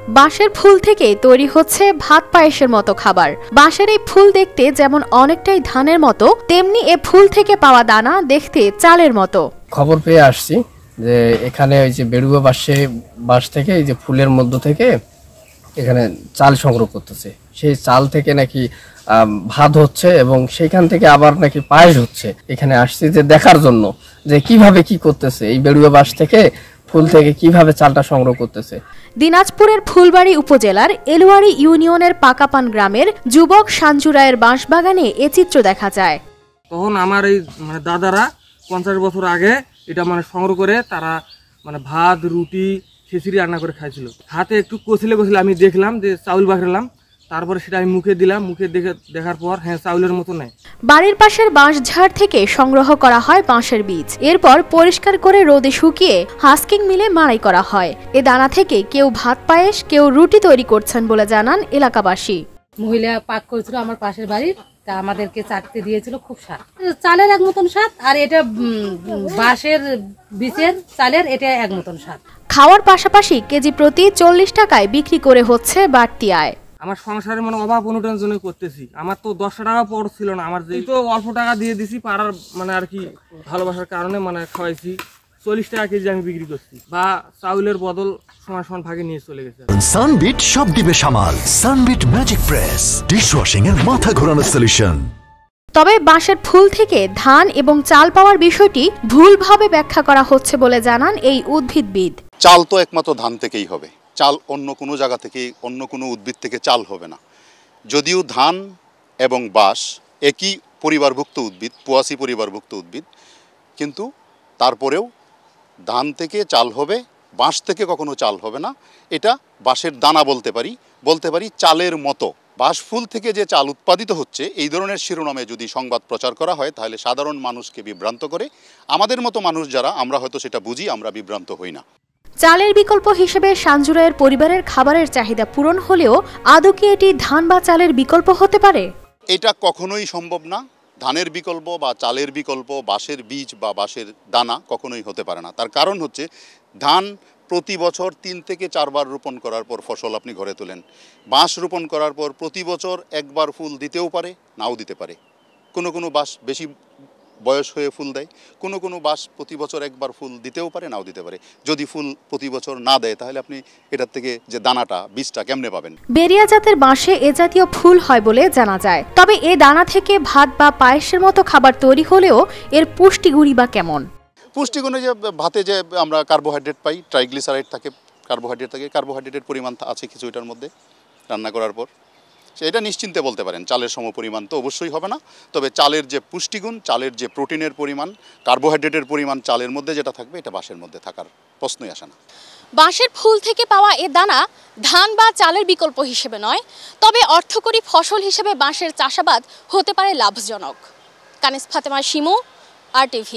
বাঁশের ফুল থেকে তৈরি হচ্ছে ভাত পায়েসের মতো খাবার। বাঁশের এই ফুল দেখতে যেমন অনেকটাই ধানের মতো, তেমনি এ ফুল থেকে পাওয়া দানা দেখতে চালের মতো। খবর পেয়ে আসছি যে এখানে ওই যে বেড়ুয়া বাঁশ থেকে এই যে ফুলের মধ্য থেকে এখানে চাল সংগ্রহ করতেছে। সেই চাল থেকে নাকি ভাত হচ্ছে এবং সেখান থেকে আবার নাকি পায়েস হচ্ছে। এখানে আসছি যে দেখার জন্য যে কিভাবে কি করতেছে, এই বেড়ুয়া বাঁশ থেকে ফুল থেকে কিভাবে চালটা সংগ্রহ করতেছে। দিনাজপুরের ফুলবাড়ী উপজেলার এলুয়ারি ইউনিয়নের পাকাপান গ্রামের যুবক সাঞ্জু রায়ের বাঁশবাগানে এ চিত্র দেখা যায়। তখন আমার এই দাদারা 50 বছর আগে এটা সংগ্রহ করে তারা ভাত রুটি খিচুড়ি রান্না করে খাইছিল। হাতে একটু কষলে আমি দেখলাম যে চাউল বাখরালাম, তারপরে সেটা আমি মুখে দিলাম। মুখে দেখার পর হ্যাঁ, চাউলের মতো নেই। বাড়ির পাশের বাঁশঝাড় থেকে সংগ্রহ করা হয় বাঁশের বীজ। এরপর পরিষ্কার করে রোদে শুকিয়ে হাস্কিং মিলে মাড়াই করা হয়। এ দানা থেকে কেউ ভাত পায়েস, কেউ রুটি তৈরি করছেন বলে জানান এলাকাবাসী। মহিলা পাক করেছিল আমার পাশের বাড়ির, তা আমাদেরকে চাটতে দিয়েছিল। খুব স্বাদ, চালের এক মতন স্বাদ, আর এটা বাঁশের বীজের চালের এটা এক মতন স্বাদ। খাওয়ার পাশাপাশি কেজি প্রতি 40 টাকায় বিক্রি করে হচ্ছে বাড়তি আয়। আমার সংসারে অভাব অনুটার জন্য করতেছি। আমার তো 10 টাকা পড় ছিল না, আমার যে তো অল্প টাকা দিয়ে দিছি পাড়ার আর কি ভালোবাসার কারণে খাওয়াইছি। 40 টাকা কেজি আমি বিক্রি করছি, বা চাউলের বদল সমান ভাগে নিয়ে চলে গেছে। সানবিট সব দিবে সামাল। সানবিট ম্যাজিক প্রেস ডিশওয়াশিং এর মাথা ঘোরানো সলিউশন। তবে বাঁশের ফুল থেকে ধান এবং চাল পাওয়ার বিষয়টি ভুলভাবে ব্যাখ্যা করা হচ্ছে বলে জানান এই উদ্ভিদবিদ। চাল তো একমাত্র ধান থেকেই হবে। চাল অন্য কোনো জায়গা থেকে, অন্য কোনো উদ্ভিদ থেকে চাল হবে না। যদিও ধান এবং বাঁশ একই পরিবারভুক্ত উদ্ভিদ, পোয়াসি পরিবারভুক্ত উদ্ভিদ, কিন্তু তারপরেও ধান থেকে চাল হবে, বাঁশ থেকে কখনো চাল হবে না। এটা বাঁশের দানা বলতে পারি চালের মতো। বাঁশ ফুল থেকে যে চাল উৎপাদিত হচ্ছে, এই ধরনের শিরোনামে যদি সংবাদ প্রচার করা হয় তাহলে সাধারণ মানুষকে বিভ্রান্ত করে। আমাদের মতো মানুষ যারা, আমরা হয়তো সেটা বুঝি, আমরা বিভ্রান্ত হই না। চালের বিকল্প হিসেবে সাঞ্জু রায়ের পরিবারের খাবারের চাহিদা পূরণ হলেও আদৌ কি এটি ধান বা চালের বিকল্প হতে পারে? এটা কখনোই সম্ভব না। ধানের বিকল্প বা চালের বিকল্প বাঁশের বীজ বা বাঁশের দানা কখনোই হতে পারে না। তার কারণ হচ্ছে, ধান প্রতি বছর 3 থেকে 4 বার রোপণ করার পর ফসল আপনি ঘরে তোলেন। বাঁশ রোপণ করার পর প্রতি বছর একবার ফুল দিতেও পারে, নাও দিতে পারে। কোনো বাঁশ বেশি বয়স হয়ে ফুল দেয়, কোনো বাঁশ প্রতি বছর একবার ফুল দিতেও পারে, নাও দিতে পারে। যদি ফুল প্রতি বছর না দেয় তাহলে আপনি এটার থেকে যে দানাটা, বীজটা কেমনে পাবেন? বেরিয়া জাতের বাঁশে এ জাতীয় ফুল হয় বলে জানা যায়। তবে এ দানা থেকে ভাত বা পায়েসের মতো খাবার তৈরি হলেও এর পুষ্টিগুণই বা কেমন? পুষ্টিগুণে যে ভাতে যে আমরা কার্বোহাইড্রেট পাই, ট্রাইগ্লিসারাইড থাকে, কার্বোহাইড্রেটের পরিমাণ আছে কিছু এটার মধ্যে রান্না করার পর। সেটা নিশ্চিন্তে বলতে পারেন চালের সমপরিমাণ তো অবশ্যই হবে না, তবে চালের যে পুষ্টিগুণ, চালের যে প্রোটিনের পরিমাণ, কার্বোহাইড্রেটের পরিমাণ চালের মধ্যে যেটা থাকবে, এটা বাঁশের মধ্যে থাকার প্রশ্নই আসে না। বাঁশের ফুল থেকে পাওয়া এ দানা ধান বা চালের বিকল্প হিসেবে নয়, তবে অর্থকরী ফসল হিসেবে বাঁশের চাষাবাদ হতে পারে লাভজনক। কানিস ফাতেমা শিমু, RTV।